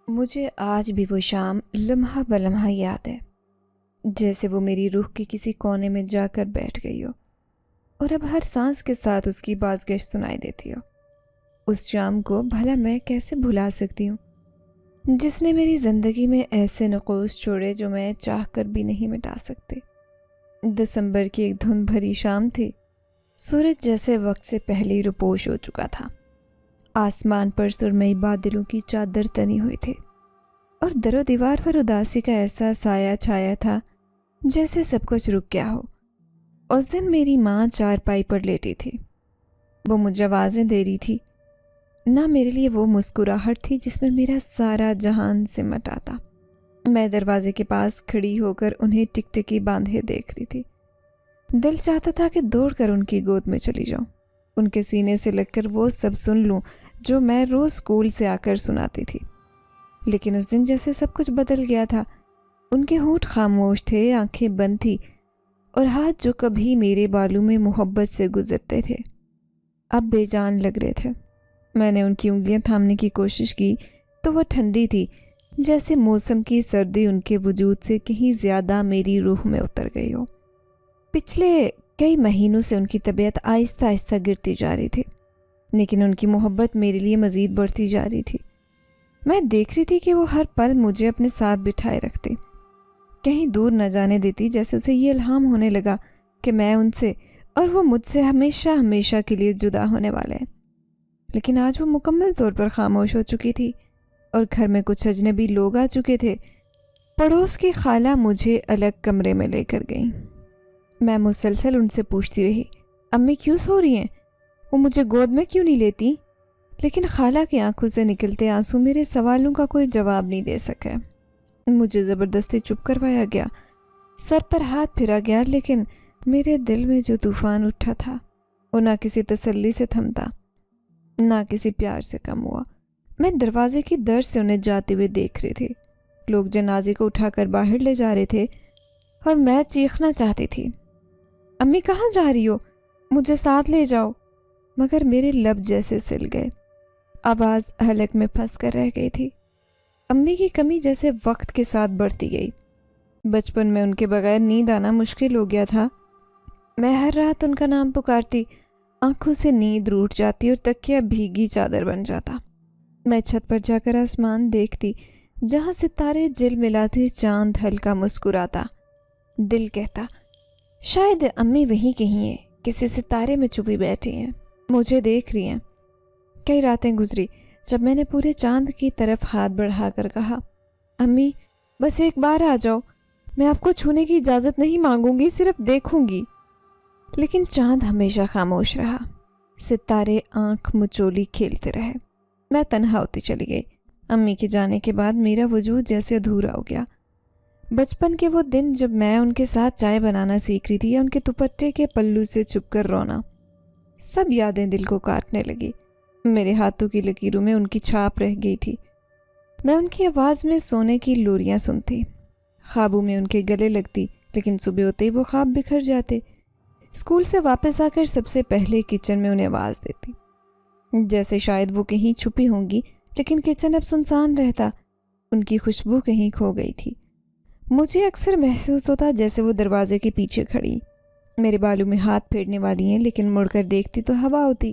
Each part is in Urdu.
مجھے آج بھی وہ شام لمحہ بلمحہ یاد ہے، جیسے وہ میری روح کے کسی کونے میں جا کر بیٹھ گئی ہو اور اب ہر سانس کے ساتھ اس کی بازگشت سنائی دیتی ہو۔ اس شام کو بھلا میں کیسے بھلا سکتی ہوں، جس نے میری زندگی میں ایسے نقوش چھوڑے جو میں چاہ کر بھی نہیں مٹا سکتے۔ دسمبر کی ایک دھند بھری شام تھی۔ سورج جیسے وقت سے پہلے ہی روپوش ہو چکا تھا۔ آسمان پر سرمئی بادلوں کی چادر تنی ہوئی تھی اور در و دیوار پر اداسی کا ایسا سایہ چھایا تھا جیسے سب کچھ رک گیا ہو۔ اس دن میری ماں چارپائی پر لیٹی تھی۔ وہ مجھے آوازیں دے رہی تھی، نہ میرے لیے وہ مسکراہٹ تھی جس میں میرا سارا جہان سمٹ آتا۔ میں دروازے کے پاس کھڑی ہو کر انہیں ٹکٹکی باندھے دیکھ رہی تھی۔ دل چاہتا تھا کہ دوڑ کر ان کی گود میں چلی جاؤں، ان کے سینے سے لگ کر وہ سب سن لوں جو میں روز اسکول سے آ کر سناتی تھی۔ لیکن اس دن جیسے سب کچھ بدل گیا تھا۔ ان کے ہونٹ خاموش تھے، آنکھیں بند تھی اور ہاتھ جو کبھی میرے بالوں میں محبت سے گزرتے تھے اب بے جان لگ رہے تھے۔ میں نے ان کی انگلیاں تھامنے کی کوشش کی تو وہ ٹھنڈی تھی، جیسے موسم کی سردی ان کے وجود سے کہیں زیادہ میری روح میں اتر گئی ہو۔ پچھلے کئی مہینوں سے ان کی طبیعت آہستہ آہستہ گرتی جا رہی تھی، لیکن ان کی محبت میرے لیے مزید بڑھتی جا رہی تھی۔ میں دیکھ رہی تھی کہ وہ ہر پل مجھے اپنے ساتھ بٹھائے رکھتے، کہیں دور نہ جانے دیتی، جیسے اسے یہ الہام ہونے لگا کہ میں ان سے اور وہ مجھ سے ہمیشہ ہمیشہ کے لیے جدا ہونے والے ہیں۔ لیکن آج وہ مکمل طور پر خاموش ہو چکی تھی اور گھر میں کچھ اجنبی لوگ آ چکے تھے۔ پڑوس کی خالہ مجھے الگ کمرے میں لے کر گئیں۔ میں مسلسل ان سے پوچھتی رہی، امی کیوں سو رہی ہیں؟ وہ مجھے گود میں کیوں نہیں لیتی؟ لیکن خالہ کی آنکھوں سے نکلتے آنسو میرے سوالوں کا کوئی جواب نہیں دے سکے۔ مجھے زبردستی چپ کروایا گیا، سر پر ہاتھ پھرا گیا، لیکن میرے دل میں جو طوفان اٹھا تھا وہ نہ کسی تسلی سے تھمتا، نہ کسی پیار سے کم ہوا۔ میں دروازے کی در سے انہیں جاتے ہوئے دیکھ رہی تھی۔ لوگ جنازے کو اٹھا کر باہر لے جا رہے تھے اور میں چیخنا چاہتی تھی، امی کہاں جا رہی ہو؟ مجھے ساتھ لے جاؤ۔ مگر میرے لب جیسے سل گئے، آواز حلق میں پھنس کر رہ گئی تھی۔ امی کی کمی جیسے وقت کے ساتھ بڑھتی گئی۔ بچپن میں ان کے بغیر نیند آنا مشکل ہو گیا تھا۔ میں ہر رات ان کا نام پکارتی، آنکھوں سے نیند روٹھ جاتی اور تکیہ بھیگی چادر بن جاتا۔ میں چھت پر جا کر آسمان دیکھتی، جہاں ستارے جل ملاتے، چاند ہلکا مسکراتا۔ دل کہتا شاید امی وہیں کہیں ہیں، کسی ستارے میں چھپی بیٹھی ہیں، مجھے دیکھ رہی ہیں۔ کئی راتیں گزری جب میں نے پورے چاند کی طرف ہاتھ بڑھا کر کہا، امی بس ایک بار آ جاؤ، میں آپ کو چھونے کی اجازت نہیں مانگوں گی، صرف دیکھوں گی۔ لیکن چاند ہمیشہ خاموش رہا، ستارے آنکھ مچولی کھیلتے رہے۔ میں تنہا ہوتی چلی گئی۔ امی کے جانے کے بعد میرا وجود جیسے ادھورا ہو گیا۔ بچپن کے وہ دن جب میں ان کے ساتھ چائے بنانا سیکھ رہی تھی یا ان کے دوپٹے کے پلو سے چھپ کر رونا، سب یادیں دل کو کاٹنے لگی۔ میرے ہاتھوں کی لکیروں میں ان کی چھاپ رہ گئی تھی۔ میں ان کی آواز میں سونے کی لوریاں سنتی، خوابوں میں ان کے گلے لگتی، لیکن صبح ہوتے ہی وہ خواب بکھر جاتے۔ اسکول سے واپس آ کر سب سے پہلے کچن میں انہیں آواز دیتی، جیسے شاید وہ کہیں چھپی ہوں گی، لیکن کچن اب سنسان رہتا، ان کی خوشبو کہیں کھو گئی تھی۔ مجھے اکثر محسوس ہوتا جیسے وہ دروازے کے پیچھے کھڑی، میرے بالوں میں ہاتھ پھیرنے والی ہیں، لیکن مڑ کر دیکھتی تو ہوا ہوتی۔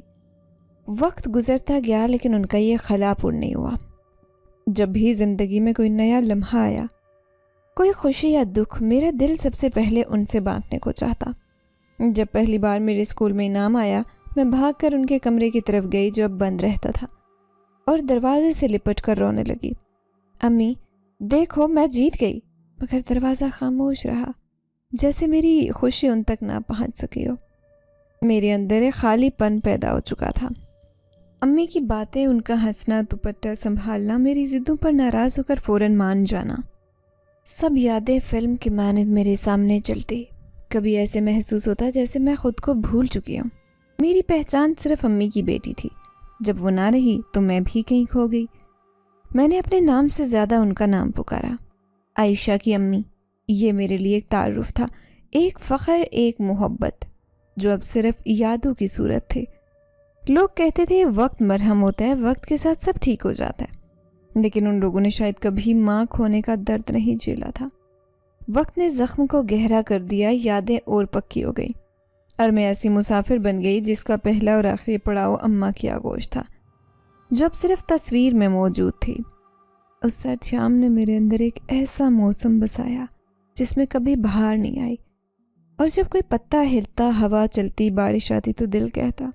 وقت گزرتا گیا لیکن ان کا یہ خلا پر نہیں ہوا۔ جب بھی زندگی میں کوئی نیا لمحہ آیا، کوئی خوشی یا دکھ، میرا دل سب سے پہلے ان سے بانٹنے کو چاہتا۔ جب پہلی بار میرے اسکول میں انعام آیا، میں بھاگ کر ان کے کمرے کی طرف گئی جو اب بند رہتا تھا، اور دروازے سے لپٹ کر رونے لگی، امی دیکھو میں جیت گئی۔ مگر دروازہ خاموش رہا، جیسے میری خوشی ان تک نہ پہنچ سکی ہو۔ میرے اندر ایک خالی پن پیدا ہو چکا تھا۔ امی کی باتیں، ان کا ہنسنا، دوپٹہ سنبھالنا، میری ضدوں پر ناراض ہو کر فوراً مان جانا، سب یادیں فلم کی مانند میرے سامنے چلتی۔ کبھی ایسے محسوس ہوتا جیسے میں خود کو بھول چکی ہوں۔ میری پہچان صرف امی کی بیٹی تھی۔ جب وہ نہ رہی تو میں بھی کہیں کھو گئی۔ میں نے اپنے نام سے زیادہ ان کا نام پکارا، عائشہ کی امی۔ یہ میرے لیے ایک تعارف تھا، ایک فخر، ایک محبت جو اب صرف یادوں کی صورت تھی۔ لوگ کہتے تھے وقت مرہم ہوتا ہے، وقت کے ساتھ سب ٹھیک ہو جاتا ہے، لیکن ان لوگوں نے شاید کبھی ماں کھونے کا درد نہیں جھیلا تھا۔ وقت نے زخم کو گہرا کر دیا، یادیں اور پکی ہو گئی، اور میں ایسی مسافر بن گئی جس کا پہلا اور آخری پڑاؤ اماں کی آغوش تھا، جو اب صرف تصویر میں موجود تھی۔ اس سرد شام نے میرے اندر ایک ایسا موسم بسایا جس میں کبھی بہار نہیں آئی، اور جب کوئی پتا ہلتا، ہوا چلتی، بارش آتی تو دل کہتا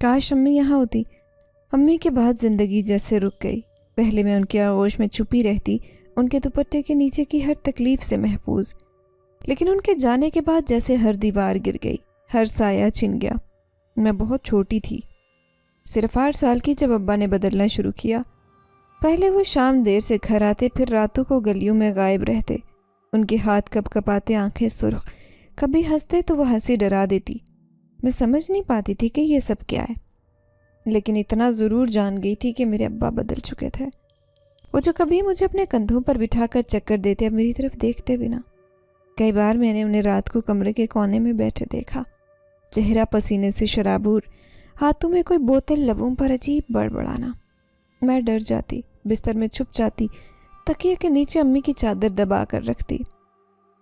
کاش امی یہاں ہوتی۔ امی کے بعد زندگی جیسے رک گئی۔ پہلے میں ان کے آغوش میں چھپی رہتی، ان کے دوپٹے کے نیچے کی ہر تکلیف سے محفوظ، لیکن ان کے جانے کے بعد جیسے ہر دیوار گر گئی، ہر سایہ چھن گیا۔ میں بہت چھوٹی تھی، صرف 8 سال کی، جب ابا نے بدلنا شروع کیا۔ پہلے وہ شام دیر سے گھر آتے، پھر راتوں کو گلیوں میں غائب رہتے۔ ان کے ہاتھ کپ کپاتے، آنکھیں سرخ، کبھی ہنستے تو وہ ہنسی ڈرا دیتی۔ میں سمجھ نہیں پاتی تھی کہ یہ سب کیا ہے، لیکن اتنا ضرور جان گئی تھی کہ میرے ابا بدل چکے تھے۔ وہ جو کبھی مجھے اپنے کندھوں پر بٹھا کر چکر دیتے، اب میری طرف دیکھتے بھی نہ۔ کئی بار میں نے انہیں رات کو کمرے کے کونے میں بیٹھے دیکھا، چہرہ پسینے سے شرابور، ہاتھوں میں کوئی بوتل، لبوں پر عجیب بڑبڑانا۔ میں ڈر جاتی، بستر میں چھپ جاتی، تکیے کے نیچے امی کی چادر دبا کر رکھتی،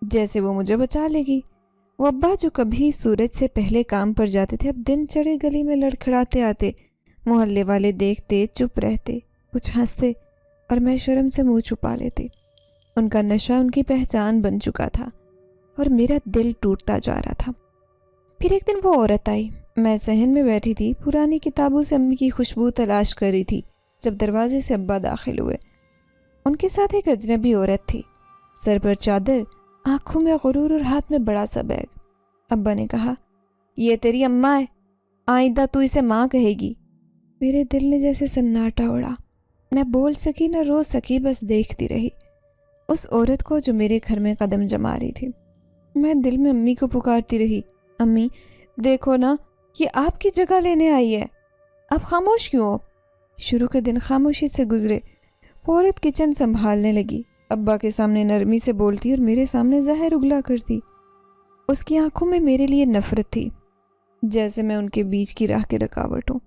جیسے وہ مجھے بچا لے گی۔ وہ ابا جو کبھی سورج سے پہلے کام پر جاتے تھے، اب دن چڑھے گلی میں لڑکھڑاتے آتے، محلے والے دیکھتے، چپ رہتے، کچھ ہنستے، اور میں شرم سے منہ چھپا لیتی۔ ان کا نشہ ان کی پہچان بن چکا تھا، اور میرا دل ٹوٹتا جا رہا تھا۔ پھر ایک دن وہ عورت آئی۔ میں صحن میں بیٹھی تھی، پرانی کتابوں سے امی کی خوشبو تلاش کر رہی تھی، جب دروازے سے ابا داخل ہوئے۔ ان کے ساتھ ایک اجنبی عورت تھی، سر پر چادر، آنکھوں میں غرور اور ہاتھ میں بڑا سا بیگ۔ ابا نے کہا، یہ تیری اماں ہے، آئندہ تو اسے ماں کہے گی۔ میرے دل نے جیسے سناٹا اڑا، میں بول سکی نہ رو سکی، بس دیکھتی رہی اس عورت کو جو میرے گھر میں قدم جما رہی تھی۔ میں دل میں امی کو پکارتی رہی، امی دیکھو نا، یہ آپ کی جگہ لینے آئی ہے، آپ خاموش کیوں ہو؟ شروع کے دن خاموشی سے گزرے۔ وہ عورت کچن سنبھالنے لگی، ابا کے سامنے نرمی سے بولتی اور میرے سامنے زہر اگلا کرتی۔ اس کی آنکھوں میں میرے لیے نفرت تھی، جیسے میں ان کے بیچ کی راہ کے رکاوٹ ہوں۔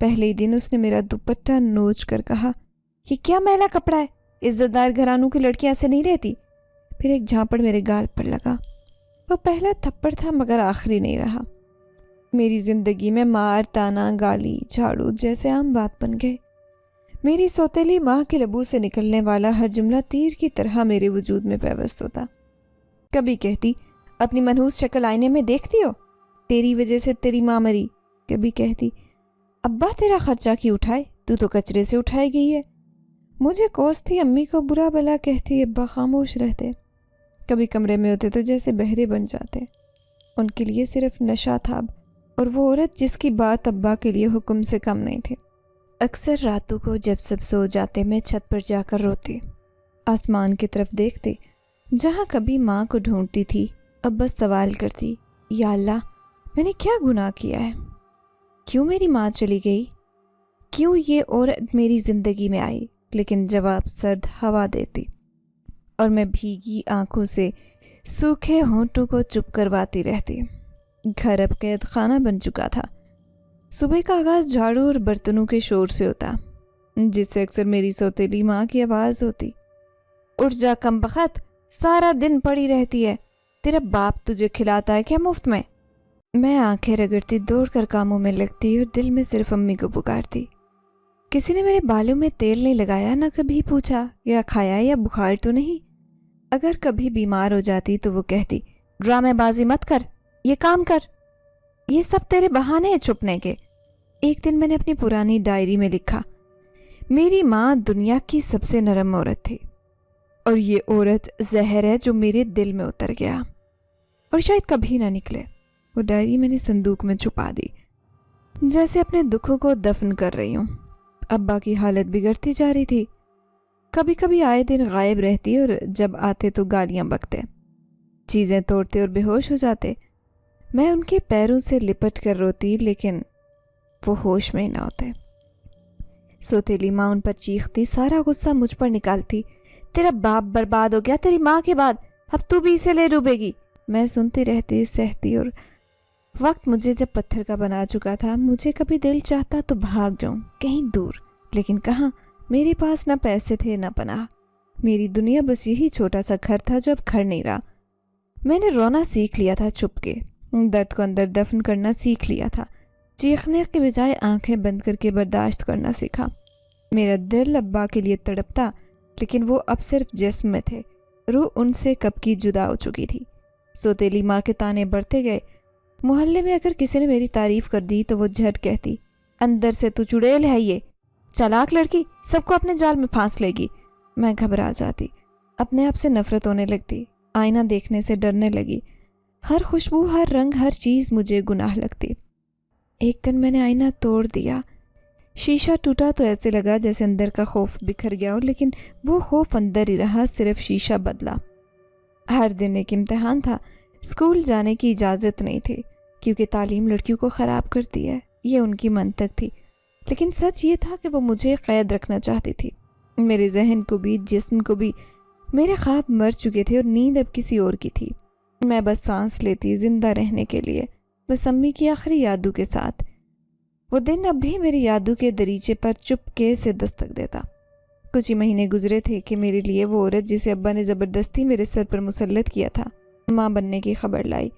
پہلے ہی دن اس نے میرا دوپٹہ نوچ کر کہا، یہ کیا میلا کپڑا ہے، عزت دار گھرانوں کی لڑکیاں ایسے نہیں رہتی۔ پھر ایک جھاپڑ میرے گال پر لگا۔ وہ پہلا تھپڑ تھا مگر آخری نہیں رہا۔ میری زندگی میں مار، تانا، گالی، جھاڑو جیسے عام بات بن گئے۔ میری سوتیلی ماں کے لبوں سے نکلنے والا ہر جملہ تیر کی طرح میرے وجود میں پیوست ہوتا۔ کبھی کہتی، اپنی منحوس شکل آئینے میں دیکھتی ہو، تیری وجہ سے تیری ماں مری۔ کبھی کہتی، ابا تیرا خرچہ کیوں اٹھائے، تو کچرے سے اٹھائی گئی ہے۔ مجھے کوس تھی، امی کو برا بلا کہتی، ابا خاموش رہتے۔ کبھی کمرے میں ہوتے تو جیسے بہرے بن جاتے۔ ان کے لیے صرف نشہ تھا اب، اور وہ عورت جس کی بات ابا کے لیے حکم سے کم نہیں تھی۔ اکثر راتوں کو جب سب سو جاتے، میں چھت پر جا کر روتی، آسمان کی طرف دیکھتی، جہاں کبھی ماں کو ڈھونڈتی تھی، اب بس سوال کرتی، یا اللہ میں نے کیا گناہ کیا ہے، کیوں میری ماں چلی گئی، کیوں یہ عورت میری زندگی میں آئی؟ لیکن جواب سرد ہوا دیتی، اور میں بھیگی آنکھوں سے سوکھے ہونٹوں کو چپ کرواتی رہتی۔ گھر اب قید خانہ بن چکا تھا۔ صبح کا آغاز جھاڑو اور برتنوں کے شور سے ہوتا، جس سے اکثر میری سوتیلی ماں کی آواز ہوتی، اٹھ جا کم بخت، سارا دن پڑی رہتی ہے، تیرا باپ تجھے کھلاتا ہے کیا مفت میں؟ میں آنکھیں رگڑتی دوڑ کر کاموں میں لگتی اور دل میں صرف امی کو پکارتی۔ کسی نے میرے بالوں میں تیل نہیں لگایا، نہ کبھی پوچھا یا کھایا یا بخار تو نہیں۔ اگر کبھی بیمار ہو جاتی تو وہ کہتی، ڈرامے بازی مت کر، یہ کام کر، یہ سب تیرے بہانے ہیں چھپنے کے۔ ایک دن میں نے اپنی پرانی ڈائری میں لکھا، میری ماں دنیا کی سب سے نرم عورت تھی، اور یہ عورت زہر ہے جو میرے دل میں اتر گیا اور شاید کبھی نہ نکلے۔ وہ ڈائری میں نے صندوق میں چھپا دی، جیسے اپنے دکھوں کو دفن کر رہی ہوں۔ ابا کی حالت بگڑتی جا رہی تھی، کبھی کبھی آئے دن غائب رہتی اور جب آتے تو گالیاں بکتے، چیزیں توڑتے اور بے ہوش ہو جاتے۔ میں ان کے پیروں سے لپٹ کر روتی، لیکن وہ ہوش میں ہی نہ ہوتے۔ سوتیلی ماں ان پر چیختی، سارا غصہ مجھ پر نکالتی، تیرا باپ برباد ہو گیا تیری ماں کے بعد، اب تو بھی اسے لے ڈوبے گی۔ میں سنتی رہتی، سہتی، اور وقت مجھے جب پتھر کا بنا چکا تھا، مجھے کبھی دل چاہتا تو بھاگ جاؤں کہیں دور، لیکن کہاں، میرے پاس نہ پیسے تھے نہ پناہ، میری دنیا بس یہی چھوٹا سا گھر تھا جو اب گھر نہیں رہا۔ میں نے رونا سیکھ لیا تھا چھپ کے، درد کو اندر دفن کرنا سیکھ لیا تھا، چیخنے کے بجائے آنکھیں بند کر کے برداشت کرنا سیکھا۔ میرا دل ابا کے لیے تڑپتا، لیکن وہ اب صرف جسم میں تھے، روح ان سے کب کی جدا ہو چکی تھی۔ سوتیلی ماں کے تانے بڑھتے گئے۔ محلے میں اگر کسی نے میری تعریف کر دی تو وہ جھٹ کہتی، اندر سے تو چڑیل ہے، یہ چالاک لڑکی، سب کو اپنے جال میں پھانس لے گی۔ میں گھبرا جاتی، اپنے آپ سے نفرت ہونے لگتی، آئینہ دیکھنے سے ڈرنے لگی، ہر خوشبو، ہر رنگ، ہر چیز مجھے گناہ لگتی۔ ایک دن میں نے آئینہ توڑ دیا، شیشہ ٹوٹا تو ایسے لگا جیسے اندر کا خوف بکھر گیا ہو، لیکن وہ خوف اندر ہی رہا، صرف شیشہ بدلا۔ ہر دن ایک امتحان تھا، اسکول جانے کی اجازت نہیں تھی کیونکہ تعلیم لڑکیوں کو خراب کرتی ہے، یہ ان کی منطق تھی، لیکن سچ یہ تھا کہ وہ مجھے قید رکھنا چاہتی تھی، میرے ذہن کو بھی، جسم کو بھی۔ میرے خواب مر چکے تھے اور نیند اب کسی اور کی تھی۔ میں بس سانس لیتی زندہ رہنے کے لیے، بس امی کی آخری یادوں کے ساتھ۔ وہ دن اب بھی میری یادوں کے دریچے پر چپکے سے دستک دیتا۔ کچھ ہی مہینے گزرے تھے کہ میرے لیے وہ عورت جسے ابا نے زبردستی میرے سر پر مسلط کیا تھا، ماں بننے کی خبر لائی۔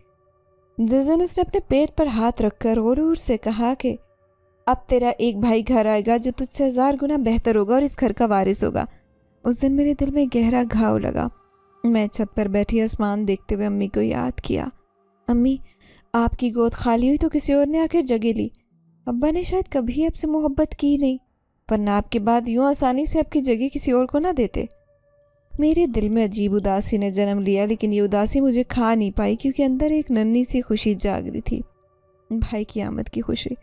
جس دن اس نے اپنے پیٹ پر ہاتھ رکھ کر غرور سے کہا کہ اب تیرا ایک بھائی گھر آئے گا جو تجھ سے 1000 گنا بہتر ہوگا اور اس گھر کا وارث ہوگا، اس دن میرے دل میں گہرا گھاؤ لگا۔ میں چھت پر بیٹھی آسمان دیکھتے ہوئے امی کو یاد کیا۔ امی، آپ کی گود خالی ہوئی تو کسی اور نے آ کے جگہ لی۔ ابا نے شاید کبھی آپ سے محبت کی نہیں، ورنہ آپ کے بعد یوں آسانی سے آپ کی جگہ کسی اور کو نہ دیتے۔ میرے دل میں عجیب اداسی نے جنم لیا، لیکن یہ اداسی مجھے کھا نہیں پائی کیونکہ اندر ایک ننھی سی خوشی جاگ رہی تھی، بھائی کی آمد کی خوشی۔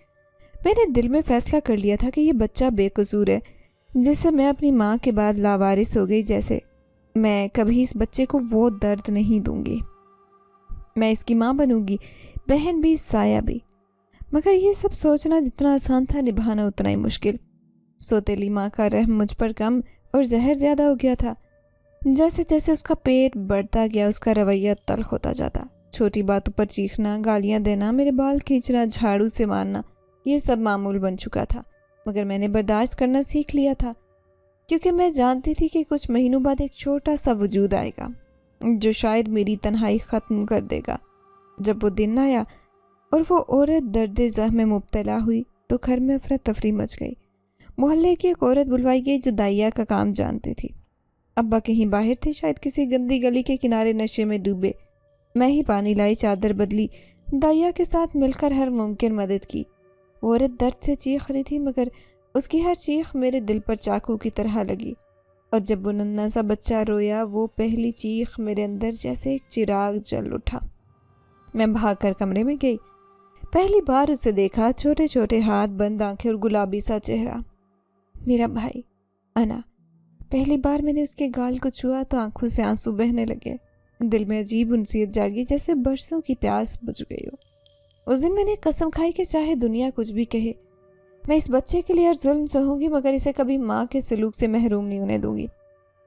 میں نے دل میں فیصلہ کر لیا تھا کہ یہ بچہ بے قصور ہے، جس سے میں اپنی ماں کے بعد لاوارث ہو گئی، جیسے میں کبھی اس بچے کو وہ درد نہیں دوں گی۔ میں اس کی ماں بنوں گی، بہن بھی، سایہ بھی۔ مگر یہ سب سوچنا جتنا آسان تھا، نبھانا اتنا ہی مشکل۔ سوتیلی ماں کا رحم مجھ پر کم اور زہر زیادہ ہو گیا تھا۔ جیسے جیسے اس کا پیٹ بڑھتا گیا، اس کا رویہ تلخ ہوتا جاتا۔ چھوٹی باتوں پر چیخنا، گالیاں دینا، میرے بال کھینچنا، جھاڑو سے مارنا، یہ سب معمول بن چکا تھا، مگر میں نے برداشت کرنا سیکھ لیا تھا، کیونکہ میں جانتی تھی کہ کچھ مہینوں بعد ایک چھوٹا سا وجود آئے گا جو شاید میری تنہائی ختم کر دے گا۔ جب وہ دن آیا اور وہ عورت درد زخم میں مبتلا ہوئی تو گھر میں افراتفری مچ گئی۔ محلے کی ایک عورت بلوائی گئی جو دائیا کا کام جانتی تھی۔ ابا کہیں باہر تھے، شاید کسی گندی گلی کے کنارے نشے میں ڈوبے۔ میں ہی پانی لائی، چادر بدلی، دائیا کے ساتھ مل کر ہر ممکن مدد کی۔ وہ عورت درد سے چیخ رہی تھی، مگر اس کی ہر چیخ میرے دل پر چاقو کی طرح لگی، اور جب وہ ننھا سا بچہ رویا، وہ پہلی چیخ میرے اندر جیسے ایک چراغ جل اٹھا۔ میں بھاگ کر کمرے میں گئی، پہلی بار اسے دیکھا، چھوٹے چھوٹے ہاتھ، بند آنکھیں اور گلابی سا چہرہ۔ میرا بھائی انا۔ پہلی بار میں نے اس کے گال کو چھوا تو آنکھوں سے آنسو بہنے لگے، دل میں عجیب انسیت جاگی، جیسے برسوں کی پیاس بجھ گئی ہو۔ اس دن میں نے قسم کھائی کہ چاہے دنیا کچھ بھی کہے، میں اس بچے کے لیے ہر ظلم سہوں گی، مگر اسے کبھی ماں کے سلوک سے محروم نہیں ہونے دوں گی۔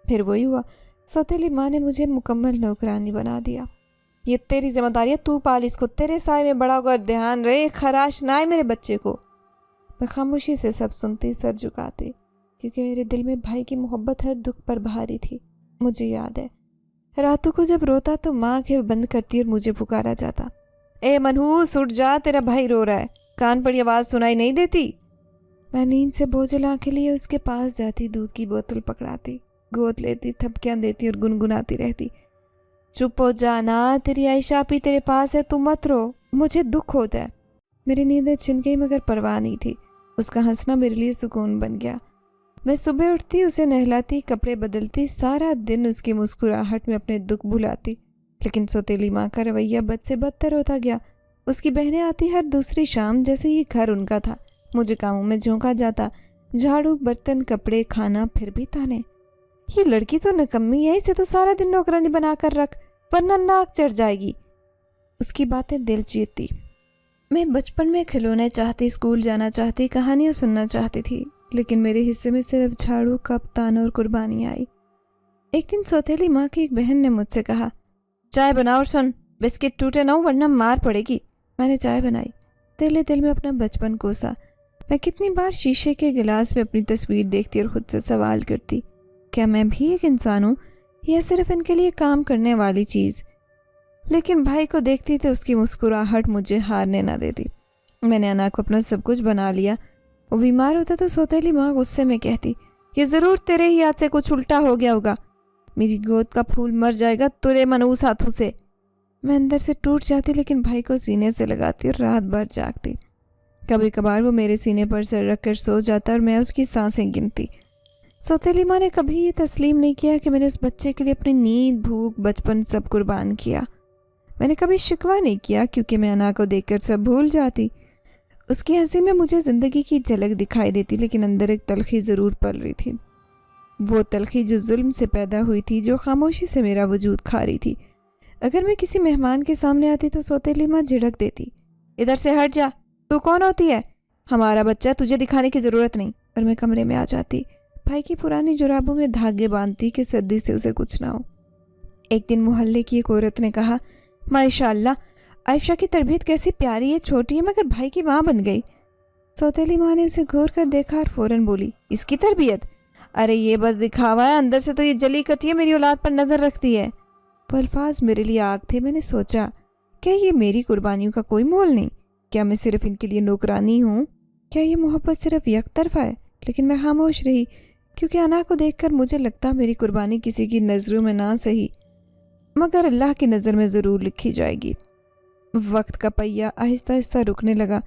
پھر وہی ہوا، سوتیلی ماں نے مجھے مکمل نوکرانی بنا دیا۔ یہ تیری ذمہ داری ہے، تو پال اس کو، تیرے سائے میں بڑا ہوگا، دھیان رہے خراش نہ آئے میرے بچے کو۔ میں خاموشی سے سب سنتی، سر جھکاتی، کیونکہ میرے دل میں بھائی کی محبت ہر دکھ پر بھاری تھی۔ مجھے یاد ہے راتوں کو جب روتا تو ماں آنکھیں بند کرتی اور مجھے پکارا جاتا، اے منحوس اٹھ جا، تیرا بھائی رو رہا ہے، کان پر یہ آواز سنائی نہیں دیتی؟ میں نیند سے بوجھل آنکھیں لیے اس کے پاس جاتی، دودھ کی بوتل پکڑاتی، گود لیتی، تھپکیاں دیتی اور گنگناتی رہتی، چپ ہو جانا، تیری عائشہ آپی تیرے پاس ہے، تم مت رو، مجھے دکھ ہوتا ہے۔ میری نیندیں چھن گئی مگر پرواہ نہیں تھی، اس کا ہنسنا میرے لیے سکون بن گیا۔ میں صبح اٹھتی، اسے نہلاتی، کپڑے بدلتی، سارا دن اس کی مسکراہٹ میں اپنے دکھ بھلاتی، لیکن سوتیلی ماں کا رویہ بد سے بدتر ہوتا گیا۔ اس کی بہنیں آتی ہر دوسری شام، جیسے یہ گھر ان کا تھا، مجھے کاموں میں جھونکا جاتا، جھاڑو، برتن، کپڑے، کھانا، پھر بھی تانے، یہ لڑکی تو نکمی ہے، اسے تو سارا دن نوکرانی بنا کر رکھ ورنہ ناک چڑھ جائے گی۔ اس کی باتیں دل چیرتی۔ میں بچپن میں کھلونے چاہتی، اسکول جانا چاہتی، کہانیاں سننا چاہتی تھی، لیکن میرے حصے میں صرف جھاڑو، کپ، تانا اور قربانی آئی۔ ایک دن سوتیلی ماں کی ایک بہن نے مجھ سے کہا، چائے بناؤ اور سن، بسکٹ ٹوٹے نہ ہو ورنہ مار پڑے گی۔ میں نے چائے بنائی، دل میں اپنا بچپن کوسا۔ میں کتنی بار شیشے کے گلاس میں اپنی تصویر دیکھتی اور خود سے سوال کرتی، کیا میں بھی ایک انسان ہوں یا صرف ان کے لیے کام کرنے والی چیز؟ لیکن بھائی کو دیکھتی تو اس کی مسکراہٹ مجھے ہارنے نہ دیتی۔ میں نے انا کو اپنا سب کچھ بنا لیا۔ وہ بیمار ہوتا تو سوتیلی ماں غصے میں کہتی، یہ ضرور تیرے ہی ہاتھ سے کچھ الٹا ہو گیا ہوگا، میری گود کا پھول مر جائے گا تیرے منحوس ہاتھوں سے۔ میں اندر سے ٹوٹ جاتی لیکن بھائی کو سینے سے لگاتی اور رات بھر جاگتی۔ کبھی کبھار وہ میرے سینے پر سر رکھ کر سو جاتا اور میں اس کی سانسیں گنتی۔ سوتیلی ماں نے کبھی یہ تسلیم نہیں کیا کہ میں نے اس بچے کے لیے اپنی نیند، بھوک، بچپن سب قربان کیا۔ میں نے کبھی شکوہ نہیں کیا کیونکہ میں انا کو دیکھ کر سب بھول جاتی۔ اس کی ہنسی میں مجھے زندگی کی جھلک دکھائی دیتی لیکن اندر ایک تلخی ضرور پل رہی تھی، وہ تلخی جو ظلم سے پیدا ہوئی تھی، جو خاموشی سے میرا وجود کھا رہی تھی۔ اگر میں کسی مہمان کے سامنے آتی تو سوتیلی ماں جھڑک دیتی، ادھر سے ہٹ جا، تو کون ہوتی ہے؟ ہمارا بچہ، تجھے دکھانے کی ضرورت نہیں۔ اور میں کمرے میں آ جاتی، بھائی کی پرانی جرابوں میں دھاگے باندھتی کہ سردی سے اسے کچھ نہ ہو۔ ایک دن محلے کی ایک عورت نے کہا، ماشاءاللہ، عائشہ کی تربیت کیسی پیاری ہے، چھوٹی ہے مگر بھائی کی ماں بن گئی۔ سوتیلی ماں نے اسے گھور کر دیکھا اور فوراً بولی، اس کی تربیت؟ ارے یہ بس دکھاوا ہے، اندر سے تو یہ جلی کٹی میری اولاد پر نظر رکھتی ہے۔ وہ الفاظ میرے لیے آگ تھے۔ میں نے سوچا، کیا یہ میری قربانیوں کا کوئی مول نہیں؟ کیا میں صرف ان کے لیے نوکرانی ہوں؟ کیا یہ محبت صرف یک طرفہ ہے؟ لیکن میں خاموش رہی کیونکہ انا کو دیکھ کر مجھے لگتا میری قربانی کسی کی نظروں میں نہ سہی مگر اللہ کی نظر میں ضرور لکھی جائے گی۔ وقت کا پہیہ آہستہ آہستہ رکنے لگا،